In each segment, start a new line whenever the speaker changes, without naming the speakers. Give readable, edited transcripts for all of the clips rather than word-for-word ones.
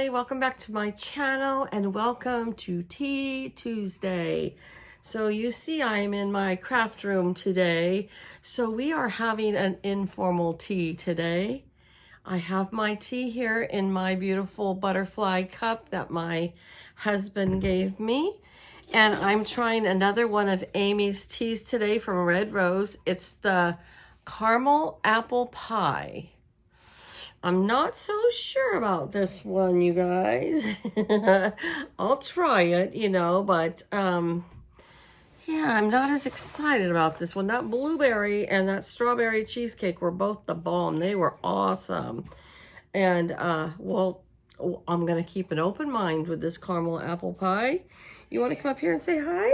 Hi, welcome back to my channel and welcome to Tea Tuesday. So you see I'm in my craft room today. So we are having an informal tea today. I have my tea here in my beautiful butterfly cup that my husband gave me. And I'm trying another one of Amy's teas today from Red Rose. It's the caramel apple pie. I'm not so sure about this one, you guys. I'll try it, but yeah, I'm not as excited about this one. That blueberry and that strawberry cheesecake were both the bomb. They were awesome. And, well, I'm going to keep an open mind with this caramel apple pie. You want to come up here and say hi?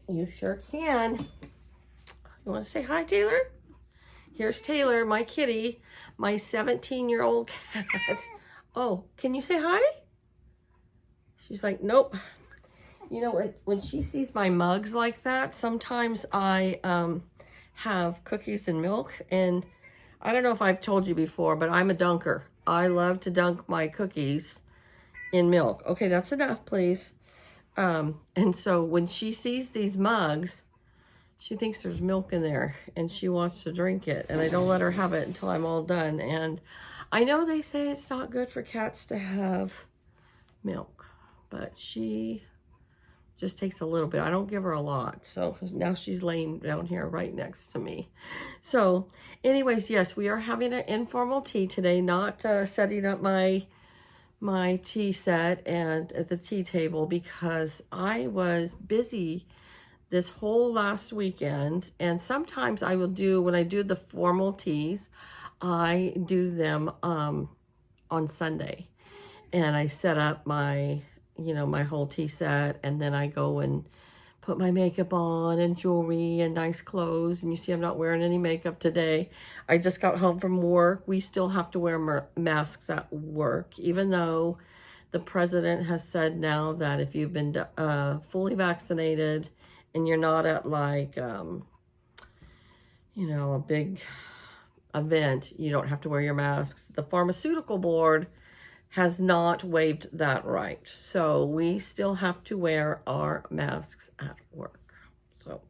You sure can. You want to say hi, Taylor? Here's Taylor, my kitty, my 17-year-old cat. Oh, can you say hi? She's like, nope. You know, when she sees my mugs like that, sometimes I have cookies and milk. And I don't know if I've told you before, but I'm a dunker. I love to dunk my cookies in milk. Okay, that's enough, please. And so when she sees these mugs, she thinks there's milk in there and she wants to drink it, and I don't let her have it until I'm all done. And I know they say it's not good for cats to have milk, but she just takes a little bit. I don't give her a lot. So now she's laying down here right next to me. So anyways, yes, we are having an informal tea today, not setting up my tea set and at the tea table, because I was busy this whole last weekend. And sometimes I will do, when I do the formal teas, I do them on Sunday. And I set up my, my whole tea set, and then I go and put my makeup on and jewelry and nice clothes. And you see I'm not wearing any makeup today. I just got home from work. We still have to wear masks at work, even though the president has said now that if you've been fully vaccinated and you're not at like, a big event, you don't have to wear your masks. The pharmaceutical board has not waived that right. So we still have to wear our masks at work. So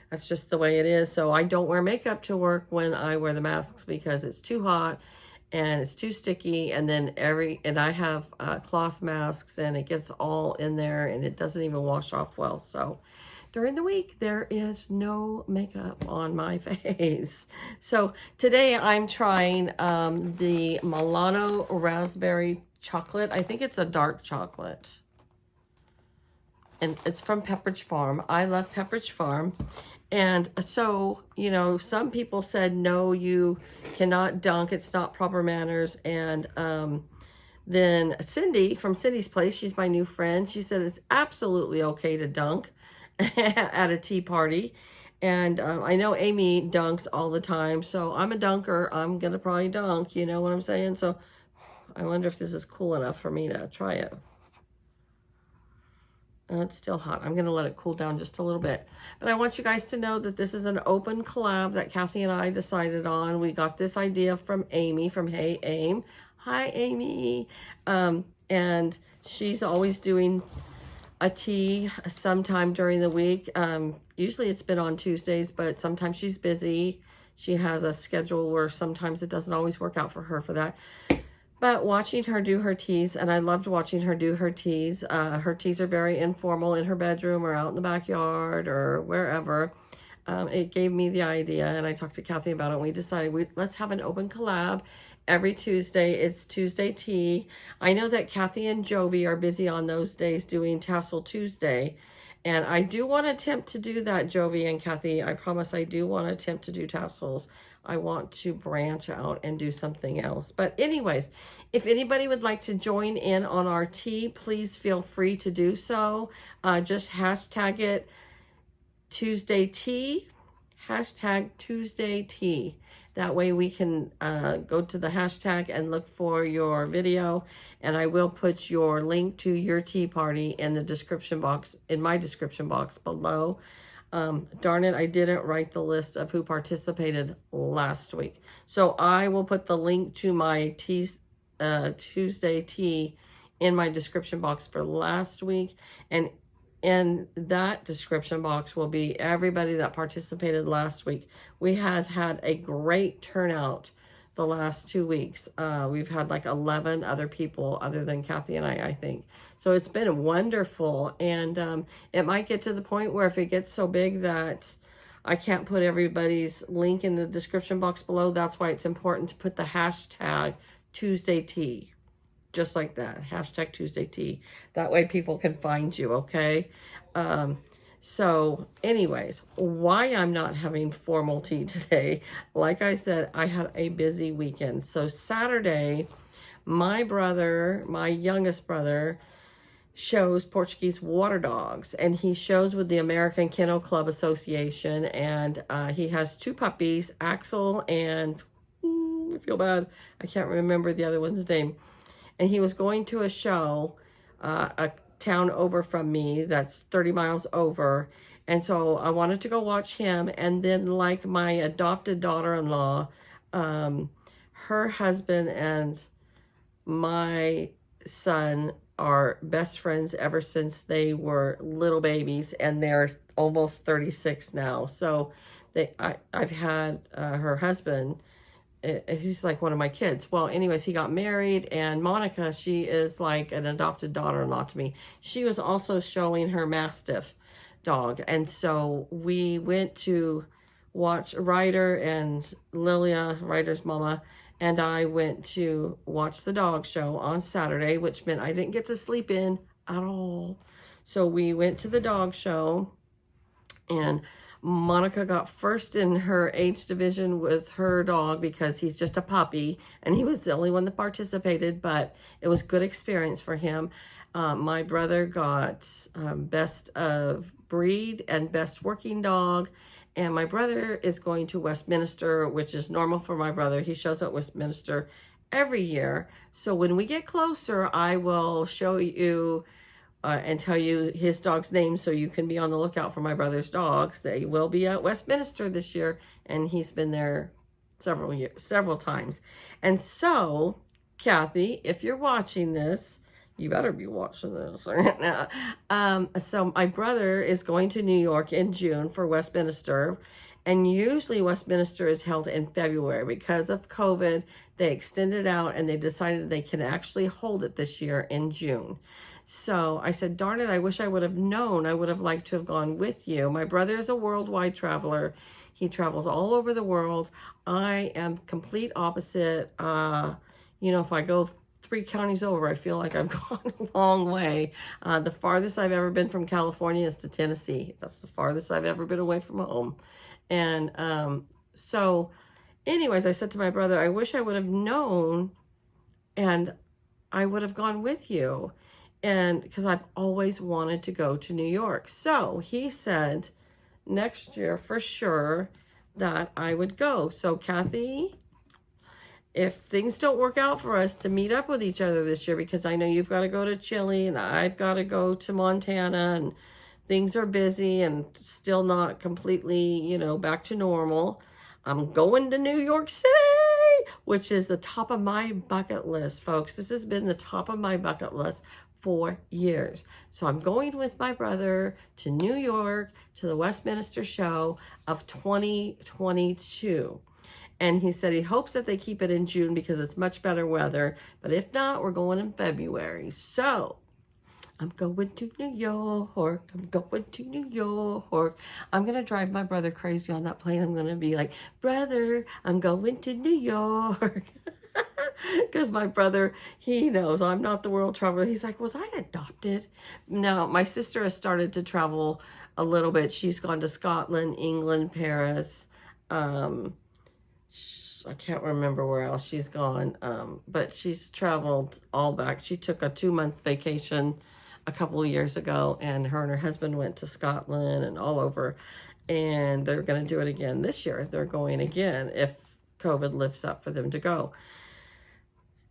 that's just the way it is. So I don't wear makeup to work when I wear the masks because it's too hot and it's too sticky. And then I have cloth masks and it gets all in there and it doesn't even wash off well. So during the week, there is no makeup on my face. So today I'm trying the Milano Raspberry Chocolate. I think it's a dark chocolate. And it's from Pepperidge Farm. I love Pepperidge Farm. And so, some people said, no, you cannot dunk. It's not proper manners. And then Cindy from Cindy's Place, she's my new friend. She said it's absolutely okay to dunk at a tea party. And I know Amy dunks all the time, so I'm a dunker. I'm gonna probably dunk, you know what I'm saying? So I wonder if this is cool enough for me to try it. It's still hot. I'm gonna let it cool down just a little bit. But I want you guys to know that this is an open collab that Kathy and I decided on. We got this idea from Amy from Hey Aim. Hi, Amy. And she's always doing a tea sometime during the week. Usually it's been on Tuesdays, but sometimes she's busy. She has a schedule where sometimes it doesn't always work out for her for that. But watching her do her teas, and I loved watching her do her teas. Her teas are very informal in her bedroom or out in the backyard or wherever. It gave me the idea, and I talked to Kathy about it. And we decided let's have an open collab. Every Tuesday, it's Tuesday tea. I know that Kathy and Jovi are busy on those days doing Tassel Tuesday. And I do want to attempt to do that, Jovi and Kathy. I promise I do want to attempt to do tassels. I want to branch out and do something else. But anyways, if anybody would like to join in on our tea, please feel free to do so. Just hashtag it Tuesday tea. Hashtag Tuesday tea. That way we can go to the hashtag and look for your video, and I will put your link to your tea party in the description box, in my description box below. Darn it, I didn't write the list of who participated last week. So I will put the link to my tea Tuesday tea in my description box for last week, and in that description box will be everybody that participated last week. We have had a great turnout the last 2 weeks. We've had like 11 other people other than Kathy and I think. So it's been wonderful, and it might get to the point where if it gets so big that I can't put everybody's link in the description box below, that's why it's important to put the hashtag Tuesday Tea. Just like that, hashtag Tuesday Tea. That way people can find you, okay? So anyways, why I'm not having formal tea today, like I said, I had a busy weekend. So Saturday, my brother, my youngest brother, shows Portuguese water dogs, and he shows with the American Kennel Club Association, and he has 2 puppies, Axel and, I feel bad, I can't remember the other one's name. And he was going to a show, a town over from me that's 30 miles over. And so I wanted to go watch him. And then like my adopted daughter-in-law, her husband and my son are best friends ever since they were little babies. And they're almost 36 now. So I've had her husband, he's like one of my kids. Well, anyways, he got married, and Monica, she is like an adopted daughter-in-law to me. She was also showing her Mastiff dog. And so we went to watch Ryder, and Lilia, Ryder's mama, and I went to watch the dog show on Saturday, which meant I didn't get to sleep in at all. So we went to the dog show, and Monica got first in her age division with her dog because he's just a puppy, and he was the only one that participated, but it was good experience for him. My brother got best of breed and best working dog, and my brother is going to Westminster, which is normal for my brother. He shows up at Westminster every year. So when we get closer, I will show you and tell you his dog's name so you can be on the lookout for my brother's dogs. They will be at Westminster this year, and he's been there several times. And so, Kathy, if you're watching this, you better be watching this right now. So my brother is going to New York in June for Westminster, and usually Westminster is held in February. Because of COVID, they extended out, and they decided they can actually hold it this year in June. So I said, darn it, I wish I would have known. I would have liked to have gone with you. My brother is a worldwide traveler. He travels all over the world. I am complete opposite. If I go 3 counties over, I feel like I've gone a long way. The farthest I've ever been from California is to Tennessee. That's the farthest I've ever been away from home. And so anyways, I said to my brother, I wish I would have known, and I would have gone with you. And because I've always wanted to go to New York. So he said next year for sure that I would go. So Kathy, if things don't work out for us to meet up with each other this year, because I know you've got to go to Chile and I've got to go to Montana, and things are busy and still not completely, back to normal, I'm going to New York City, which is the top of my bucket list, folks. This has been the top of my bucket list for years. So I'm going with my brother to New York, to the Westminster show of 2022. And he said he hopes that they keep it in June because it's much better weather. But if not, we're going in February. So I'm going to New York. I'm going to New York. I'm going to drive my brother crazy on that plane. I'm going to be like, brother, I'm going to New York. Because my brother, he knows I'm not the world traveler. He's like, was I adopted? Now, my sister has started to travel a little bit. She's gone to Scotland, England, Paris. I can't remember where else she's gone. But she's traveled all back. She took a 2-month vacation a couple of years ago, and her husband went to Scotland and all over. And they're going to do it again this year. They're going again if COVID lifts up for them to go.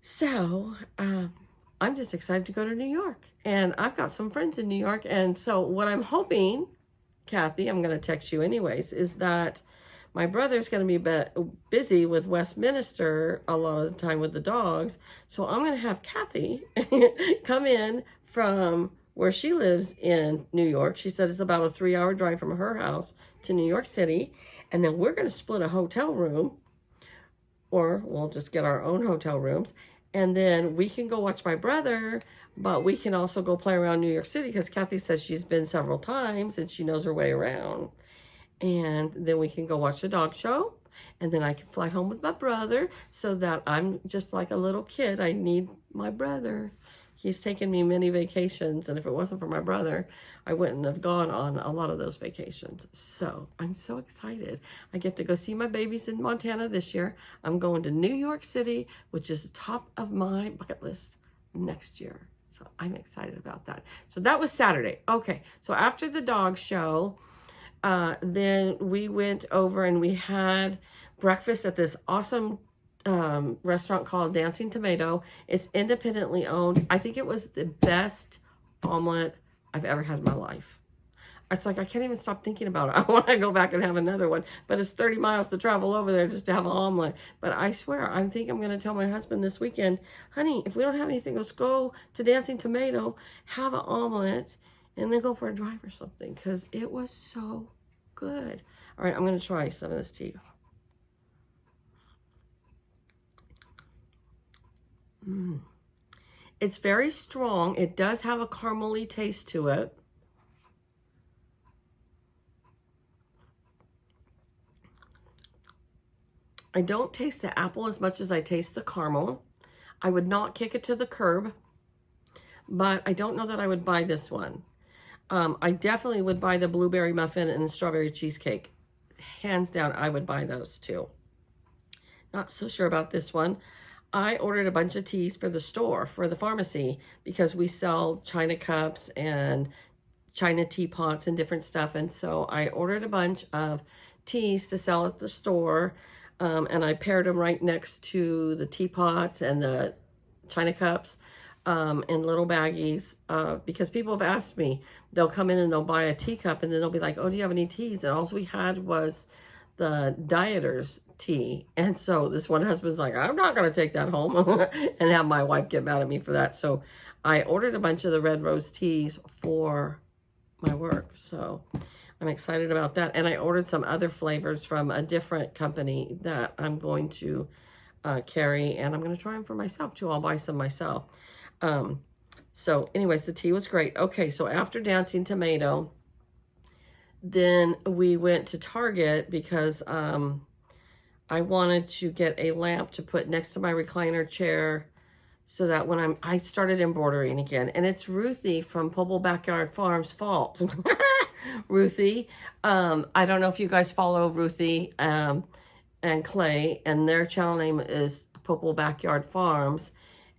So, I'm just excited to go to New York, and I've got some friends in New York. And so what I'm hoping, Kathy, I'm going to text you anyways, is that my brother's going to be busy with Westminster a lot of the time with the dogs. So I'm going to have Kathy come in from where she lives in New York. She said it's about a 3-hour drive from her house to New York City. And then we're going to split a hotel room, or we'll just get our own hotel rooms. And then we can go watch my brother, but we can also go play around New York City because Kathy says she's been several times and she knows her way around. And then we can go watch the dog show. And then I can fly home with my brother so that I'm just like a little kid. I need my brother. He's taken me many vacations. And if it wasn't for my brother, I wouldn't have gone on a lot of those vacations. So I'm so excited. I get to go see my babies in Montana this year. I'm going to New York City, which is the top of my bucket list next year. So I'm excited about that. So that was Saturday. Okay, so after the dog show, then we went over and we had breakfast at this awesome restaurant called Dancing Tomato. It's independently owned. I think it was the best omelet I've ever had in my life. It's like I can't even stop thinking about it. I want to go back and have another one, but it's 30 miles to travel over there just to have an omelet. But I swear, I think I'm going to tell my husband this weekend, honey, if we don't have anything, let's go to Dancing Tomato, have an omelet, and then go for a drive or something, because it was so good. All right, I'm going to try some of this tea. It's very strong. It does have a caramely taste to it. I don't taste the apple as much as I taste the caramel. I would not kick it to the curb, but I don't know that I would buy this one. I definitely would buy the blueberry muffin and the strawberry cheesecake. Hands down, I would buy those too. Not so sure about this one. I ordered a bunch of teas for the store, for the pharmacy, because we sell China cups and China teapots and different stuff. And so I ordered a bunch of teas to sell at the store. And I paired them right next to the teapots and the China cups in little baggies because people have asked me, they'll come in and they'll buy a teacup and then they'll be like, oh, do you have any teas? And all we had was the dieter's tea. And so this one husband's like, I'm not going to take that home and have my wife get mad at me for that. So I ordered a bunch of the red rose teas for my work. So I'm excited about that. And I ordered some other flavors from a different company that I'm going to carry. And I'm going to try them for myself too. I'll buy some myself. So anyways, the tea was great. Okay, so after Dancing Tomato, then we went to Target because I wanted to get a lamp to put next to my recliner chair so that when I started embroidering again. And it's Ruthie from Purple Backyard Farms' fault. Ruthie. I don't know if you guys follow Ruthie and Clay, and their channel name is Purple Backyard Farms.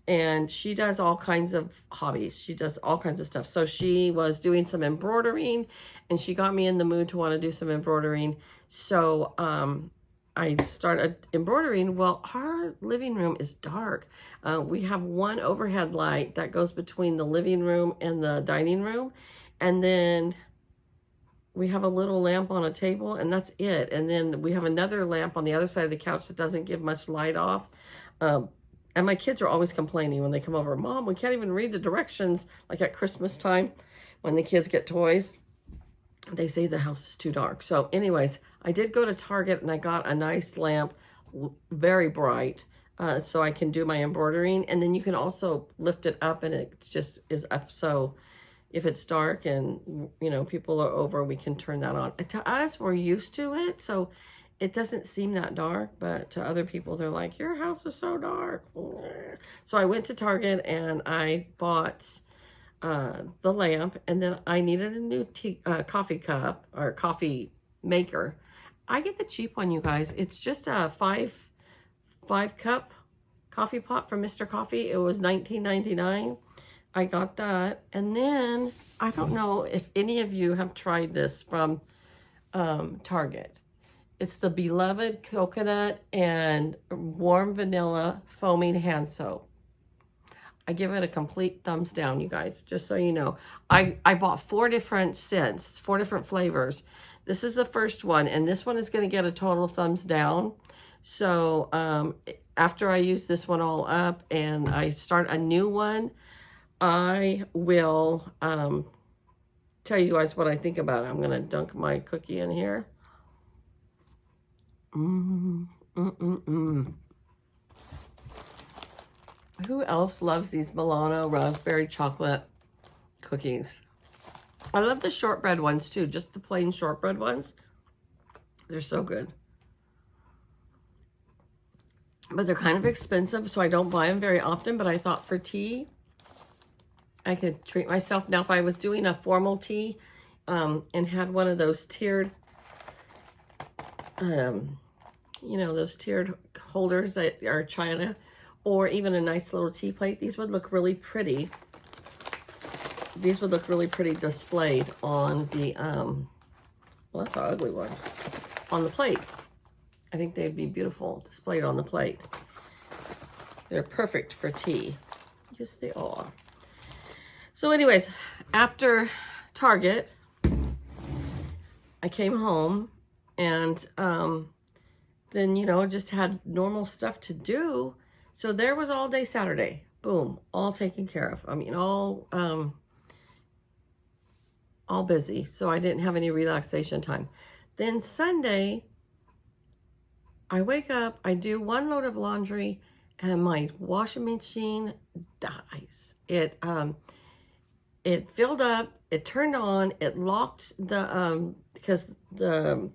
And she does all kinds of hobbies. She does all kinds of stuff. So she was doing some embroidering, and she got me in the mood to want to do some embroidering. So I started embroidering. Well, our living room is dark. We have one overhead light that goes between the living room and the dining room. And then we have a little lamp on a table, and that's it. And then we have another lamp on the other side of the couch that doesn't give much light off. And my kids are always complaining when they come over, Mom, we can't even read the directions, like at Christmas time when the kids get toys. They say the house is too dark. So anyways, I did go to Target and I got a nice lamp, very bright, so I can do my embroidering. And then you can also lift it up and it just is up. So if it's dark and, you know, people are over, we can turn that on. To us, we're used to it. So it doesn't seem that dark, but to other people, they're like, your house is so dark. So I went to Target and I bought the lamp, and then I needed a new coffee cup or coffee maker. I get the cheap one, you guys. It's just a five cup coffee pot from Mr. Coffee. It was $19.99. I got that. And then I don't know if any of you have tried this from Target. It's the Beloved Coconut and Warm Vanilla Foaming Hand Soap. I give it a complete thumbs down, you guys, just so you know. I bought 4 different scents, 4 different flavors. This is the first one, and this one is going to get a total thumbs down. So after I use this one all up and I start a new one, I will tell you guys what I think about it. I'm going to dunk my cookie in here. Who else loves these Milano raspberry chocolate cookies? I love the shortbread ones too, just the plain shortbread ones. They're so good. But they're kind of expensive, so I don't buy them very often, but I thought for tea, I could treat myself. Now, if I was doing a formal tea and had one of those tiered, you know, those tiered holders that are china, or even a nice little tea plate, these would look really pretty. These would look really pretty displayed on the, well, that's an ugly one, on the plate. I think they'd be beautiful displayed on the plate. They're perfect for tea. Yes, they are. So anyways, after Target, I came home and then, you know, just had normal stuff to do. So there was all day Saturday. Boom, all taken care of. I mean, all busy. So I didn't have any relaxation time. Then Sunday, I wake up, I do 1 load of laundry, and my washing machine dies. It filled up, it turned on, it locked the because the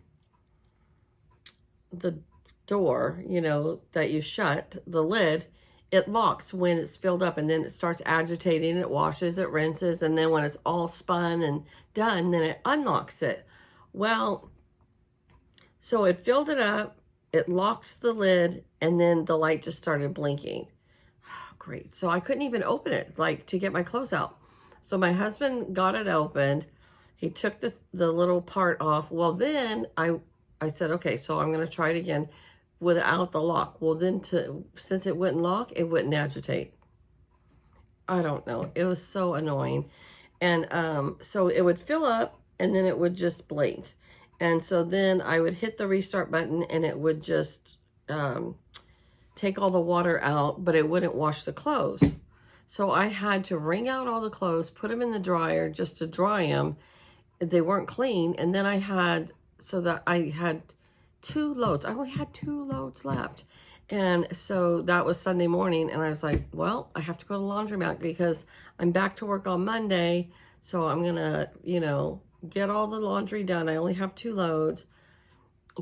door, you know, that you shut, the lid, it locks when it's filled up, and then it starts agitating, it washes, it rinses, and then when it's all spun and done, then it unlocks it. Well, so it filled it up, it locked the lid, and then the light just started blinking. Oh, great. So I couldn't even open it, like, to get my clothes out. So my husband got it opened. He took the little part off. Well, then I said, okay, so I'm going to try it again without the lock. Well, then since it wouldn't lock, it wouldn't agitate. I don't know. It was so annoying. And so it would fill up, and then it would just blink. And so then I would hit the restart button, and it would just take all the water out, but it wouldn't wash the clothes. So I had to wring out all the clothes, put them in the dryer just to dry them. They weren't clean. And then I had 2 loads. I only had 2 loads left. And so that was Sunday morning. And I was like, well, I have to go to the laundromat because I'm back to work on Monday. So I'm going to, you know, get all the laundry done. I only have 2 loads.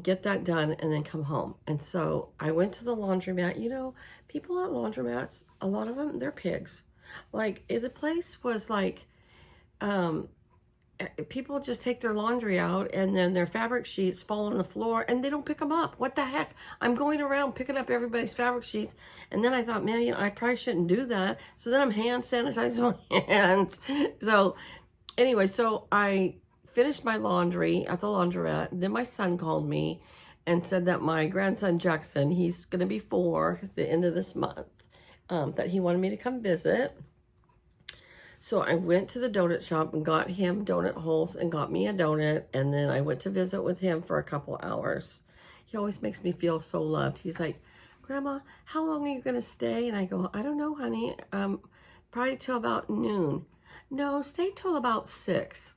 Get that done and then come home. And so I went to the laundromat. You know, people at laundromats, a lot of them, they're pigs. Like, the place was like, people just take their laundry out and then their fabric sheets fall on the floor and they don't pick them up. What the heck? I'm going around picking up everybody's fabric sheets. And then I thought, man, you know, I probably shouldn't do that. So then I'm hand sanitizing my hands. So anyway, so I finished my laundry at the laundromat. Then my son called me and said that my grandson Jackson, he's going to be 4 at the end of this month, that he wanted me to come visit. So I went to the donut shop and got him donut holes and got me a donut. And then I went to visit with him for a couple hours. He always makes me feel so loved. He's like, Grandma, how long are you going to stay? And I go, I don't know, honey. Probably till about noon. No, stay till about 6.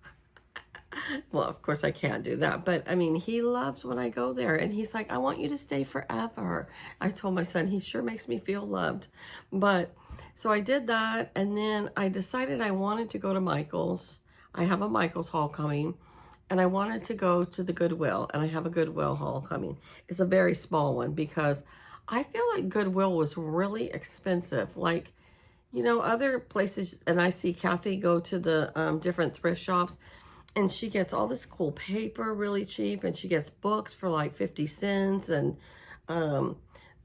Well, of course I can't do that. But I mean, he loves when I go there. And he's like, I want you to stay forever. I told my son, he sure makes me feel loved. But so I did that, and then I decided I wanted to go to Michael's. I have a Michael's haul coming, and I wanted to go to the Goodwill, and I have a Goodwill haul coming. It's a very small one because I feel like Goodwill was really expensive. Like, you know, other places, and I see Kathy go to the different thrift shops, and she gets all this cool paper really cheap, and she gets books for like 50 cents, and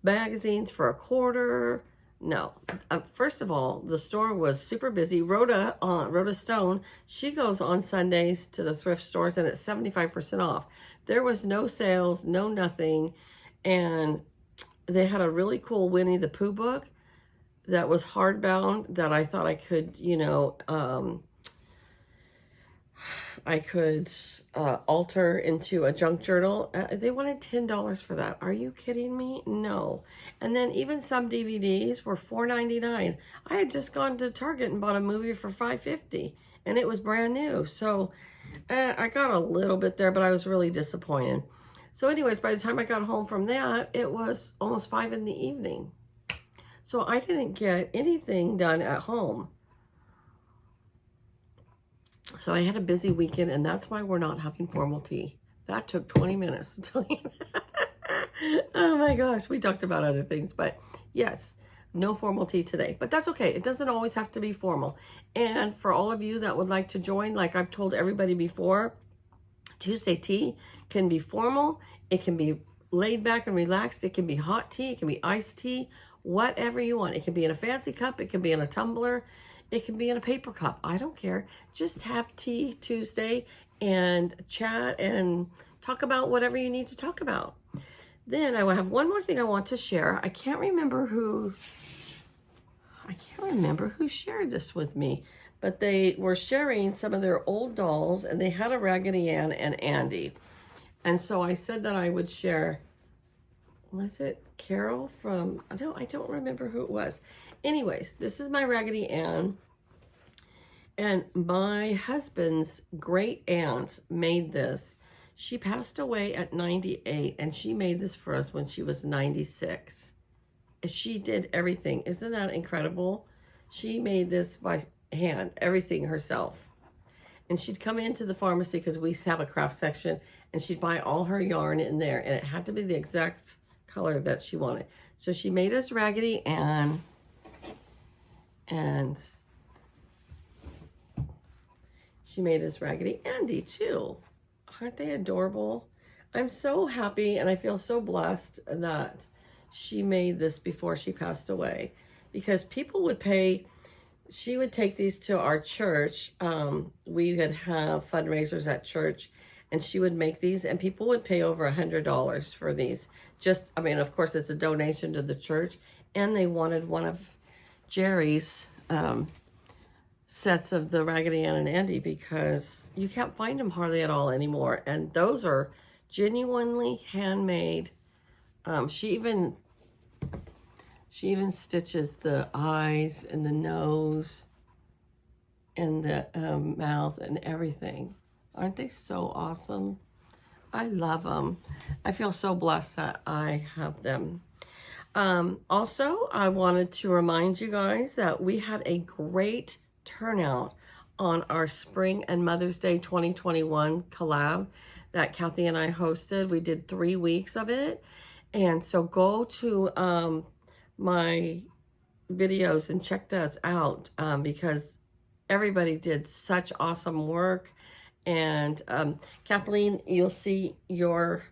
magazines for $0.25. No. First of all, the store was super busy. Rhoda Stone, she goes on Sundays to the thrift stores and it's 75% off. There was no sales, no nothing. And they had a really cool Winnie the Pooh book. that was hardbound that I thought I could, you know, I could alter into a junk journal. They wanted $10 for that. Are you kidding me? No. And then even some DVDs were $4.99. I had just gone to Target and bought a movie for $5.50, and it was brand new. So I got a little bit there, but I was really disappointed. So anyways, by the time I got home from that, it was almost 5 in the evening. So I didn't get anything done at home. So I had a busy weekend, and that's why we're not having formal tea. That took 20 minutes to tell you that. Oh my gosh, we talked about other things, but yes, no formal tea today. But that's okay. It doesn't always have to be formal. And for all of you that would like to join, like I've told everybody before, Tuesday tea can be formal. It can be laid back and relaxed. It can be hot tea. It can be iced tea, whatever you want. It can be in a fancy cup. It can be in a tumbler. It can be in a paper cup. I don't care. Just have tea Tuesday and chat and talk about whatever you need to talk about. Then I will have one more thing I want to share. I can't remember who shared this with me, but they were sharing some of their old dolls, and they had a Raggedy Ann and Andy. And so I said that I would share, was it Carol from, I don't remember who it was. Anyways, this is my Raggedy Ann, and my husband's great aunt made this. She passed away at 98, and she made this for us when she was 96. She did everything. Isn't that incredible? She made this by hand, everything herself. And she'd come into the pharmacy, because we have a craft section, and she'd buy all her yarn in there, and it had to be the exact color that she wanted. So she made us Raggedy Ann, and she made us Raggedy Andy too. Aren't they adorable? I'm so happy, and I feel so blessed that she made this before she passed away, because people would pay. She would take these to our church. We would have fundraisers at church, and she would make these, and people would pay over $100 for these. Just, I mean, of course, it's a donation to the church, and they wanted one of Jerry's sets of the Raggedy Ann and Andy, because you can't find them hardly at all anymore. And those are genuinely handmade. She even stitches the eyes and the nose and the mouth and everything. Aren't they so awesome? I love them. I feel so blessed that I have them. Also, I wanted to remind you guys that we had a great turnout on our Spring and Mother's Day 2021 collab that Kathy and I hosted. We did 3 weeks of it. And so go to my videos and check those out, because everybody did such awesome work. And Kathleen, you'll see your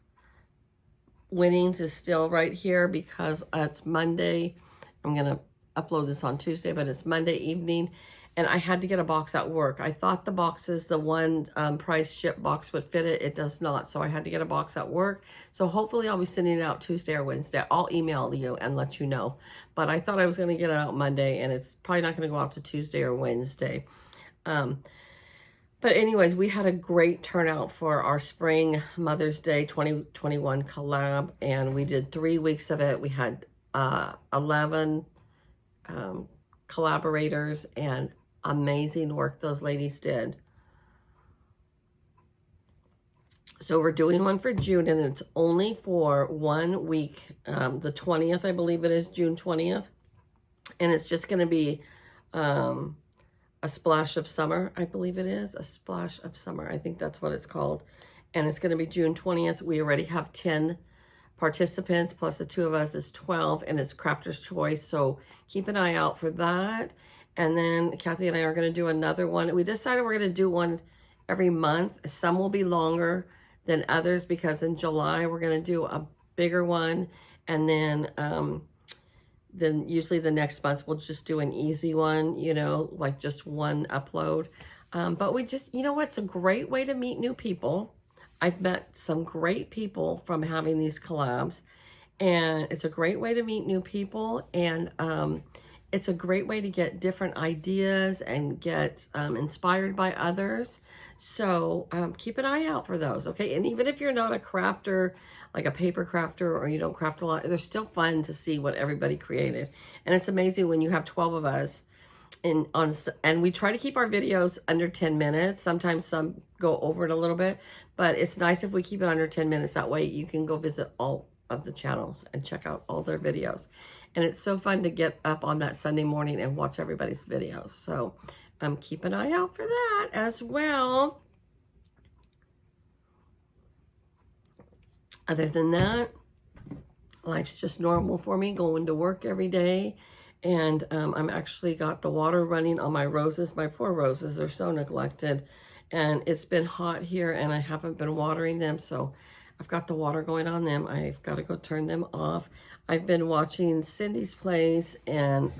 winnings is still right here, because it's Monday. I'm going to upload this on Tuesday, but it's Monday evening. And I had to get a box at work. I thought the boxes, the one price ship box would fit it. It does not. So I had to get a box at work. So hopefully I'll be sending it out Tuesday or Wednesday. I'll email you and let you know. But I thought I was going to get it out Monday, and it's probably not going to go out to Tuesday or Wednesday. But anyways, we had a great turnout for our Spring Mother's Day 2021 collab. And we did 3 weeks of it. We had 11 collaborators, and amazing work those ladies did. So we're doing one for June, and it's only for 1 week, the 20th, I believe it is, June 20th. And it's just going to be a splash of summer, I believe it is, a splash of summer. I think that's what it's called. And it's going to be June 20th. We already have 10 participants, plus the 2 of us is 12, and it's Crafter's Choice. So keep an eye out for that. And then Kathy and I are going to do another one. We decided we're going to do one every month. Some will be longer than others, because in July we're going to do a bigger one. And then usually the next month we'll just do an easy one, you know, like just one upload. But we just, you know what, it's a great way to meet new people. I've met some great people from having these collabs, and it's a great way to meet new people. And it's a great way to get different ideas and get inspired by others. So keep an eye out for those, okay? And even if you're not a crafter, like a paper crafter, or you don't craft a lot, they're still fun to see what everybody created. And it's amazing when you have 12 of us and we try to keep our videos under 10 minutes. Sometimes some go over it a little bit, but it's nice if we keep it under 10 minutes. That way you can go visit all of the channels and check out all their videos. And it's so fun to get up on that Sunday morning and watch everybody's videos. So keep an eye out for that as well. Other than that, life's just normal for me, going to work every day. And I'm actually got the water running on my roses. My poor roses are so neglected. And it's been hot here and I haven't been watering them. So I've got the water going on them. I've got to go turn them off. I've been watching Cindy's Place and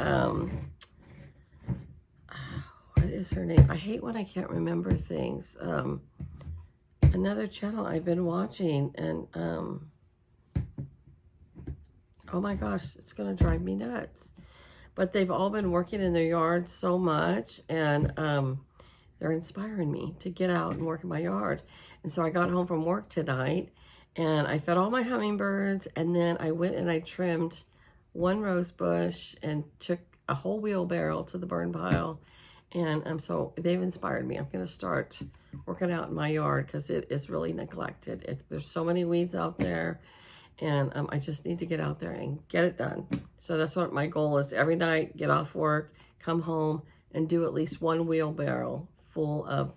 what is her name? I hate when I can't remember things. Another channel I've been watching, and oh my gosh, it's gonna drive me nuts. But they've all been working in their yard so much, and they're inspiring me to get out and work in my yard. And so I got home from work tonight, and I fed all my hummingbirds, and then I went and I trimmed one rose bush and took a whole wheelbarrow to the burn pile. And so they've inspired me. I'm going to start working out in my yard because it is really neglected. There's so many weeds out there, and I just need to get out there and get it done. So that's what my goal is. Every night, get off work, come home, and do at least one wheelbarrow full of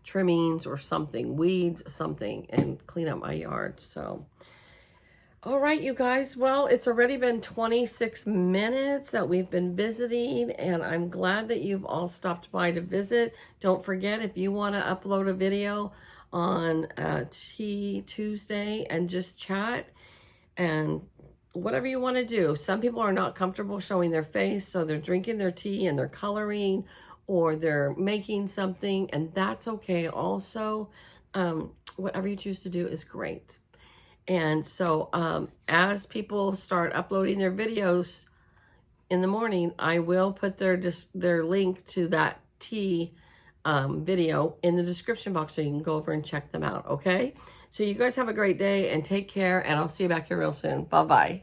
trimmings or something, weeds, something, and clean up my yard. So, all right, you guys. Well, it's already been 26 minutes that we've been visiting, and I'm glad that you've all stopped by to visit. Don't forget, if you want to upload a video on Tea Tuesday and just chat and whatever you want to do. Some people are not comfortable showing their face, so they're drinking their tea and they're coloring or they're making something, and that's okay also. Whatever you choose to do is great. And so as people start uploading their videos in the morning, I will put their link to that tea video in the description box so you can go over and check them out, okay? So you guys have a great day and take care, and I'll see you back here real soon. Bye-bye.